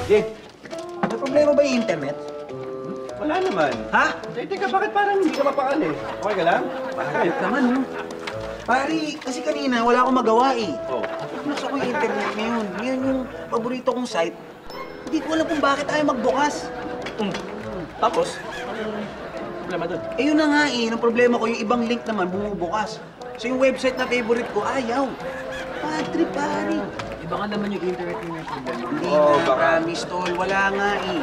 Jay, may problema ba yung internet? Wala naman. Ha? Teka, bakit parang hindi ka mapakali? Okay ka lang? Bakit naman, no? Pari, kasi kanina wala akong magawa eh. Oh. Nasa ko yung internet ngayon. Ngayon yung paborito kong site. Hindi ko alam kung bakit ayaw magbukas. Tapos, problema doon? Eh yun na nga eh, ang problema ko yung ibang link naman bumubukas. So yung website na favorite ko, ayaw. Bad trip, pari. Iba nga naman yung internet yung may problema. Hindi Oo, na, baka. promise, tol. Wala nga eh.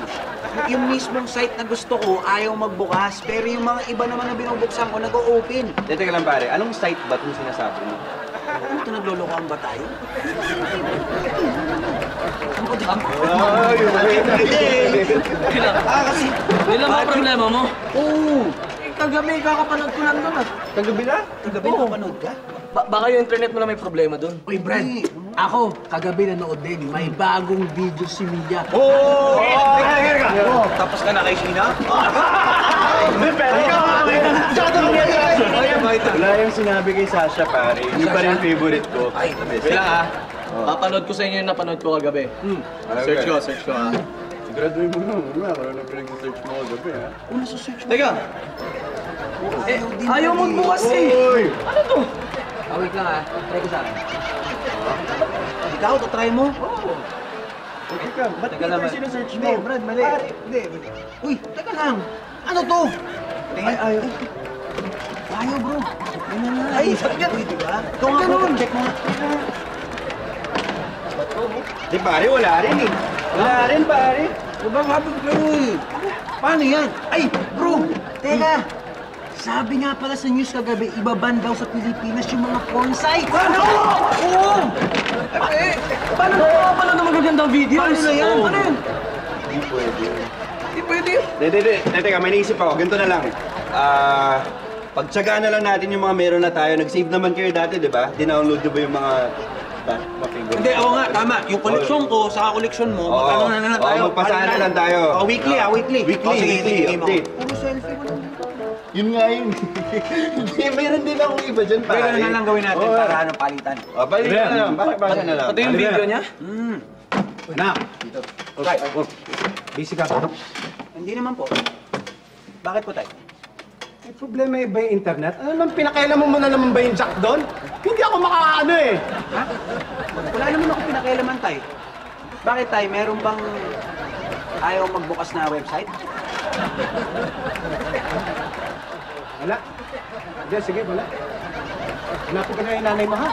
Yung mismong site na gusto ko, ayaw magbukas. Pero yung mga iba naman na binubuksan ko, nag-o-open. Teka lang pare, anong site ba itong sinasabi mo? Ano ito, naglolokohan ba tayo? Ano ba dyan? Kasi... Ilan ba problema mo? Oo! Kagabi, kakapanood ko lang doon ah. Kagabi na? Kagabi nakapanood ka? Baka yung internet mo na may problema doon. Uy, Brad, ako, kagabi nanood din. May bagong video si Mia. Oo! Tapos ka na kay Sheena? Wala yung sinabi kay Sasha pare. Hindi pa rin favorite ko. Wait lang ah. Papanood ko sa inyo yung napanood ko kagabi. Search ko ah. Siguraduhin mo na. Wala ka na pinag-search mo kagabi ha. Una sa search mo. Teka! Ayaw magbukas eh! Uy! Ano to? Wait lang ah. Try ko sa akin. Ikaw, try mo? Teka, ba't Teka dito naman. yung sinesearch mo? Hindi, Brad, mali. Hindi. Uy, teka lang. Ano to? Ayaw. Ayaw, bro. Ano na? Ay, sabi ka. Uy, diba? Ikaw nga, bro. Check mo nga. Di pare, wala rin eh. Wala rin pare. Diba, sabi ko kayo eh. Paano yan? Ay, bro! Teka! Sabi nga pala sa news kagabi, ibaban daw sa Pilipinas yung mga porn sites. Ano? Oo! Paano na magagandang videos? Paano na yan? Ano yun? Hindi pwede. Hindi pwede. Hindi. Teka, may naisip ako. Ganito na lang. Pagtsagaan na lang natin yung mga meron na tayo. Nag-save naman kayo dati, di ba? Dinownload nyo ba yung mga favorite? Hindi, oo nga, tama. Yung koleksyon ko, sa koleksyon mo, magkano na lang tayo? Magpasaan na lang tayo. Weekly, weekly. Weekly, Oh, sige, weekly, sige, update. Puro selfie mo lang. Yun nga yun. Hindi, mayroon din akong iba dyan, pare. Pero na lang gawin natin Oo. para anong palitan. Palitan na lang. Basa na lang. Pati yung video niya? Anak, Tay, busy ka ba? hindi naman po. Bakit po, Tay? May problema ba yung internet? Ano naman, pinakailan mo na naman ba yung jack doon? Hindi ako makaano eh. Ha? Wala naman ako pinakialaman, Tay. Bakit, Tay? Meron bang ayaw magbukas na website? Wala. Hindi, sige, wala. Hanapin ko na yung nanay mo, ha?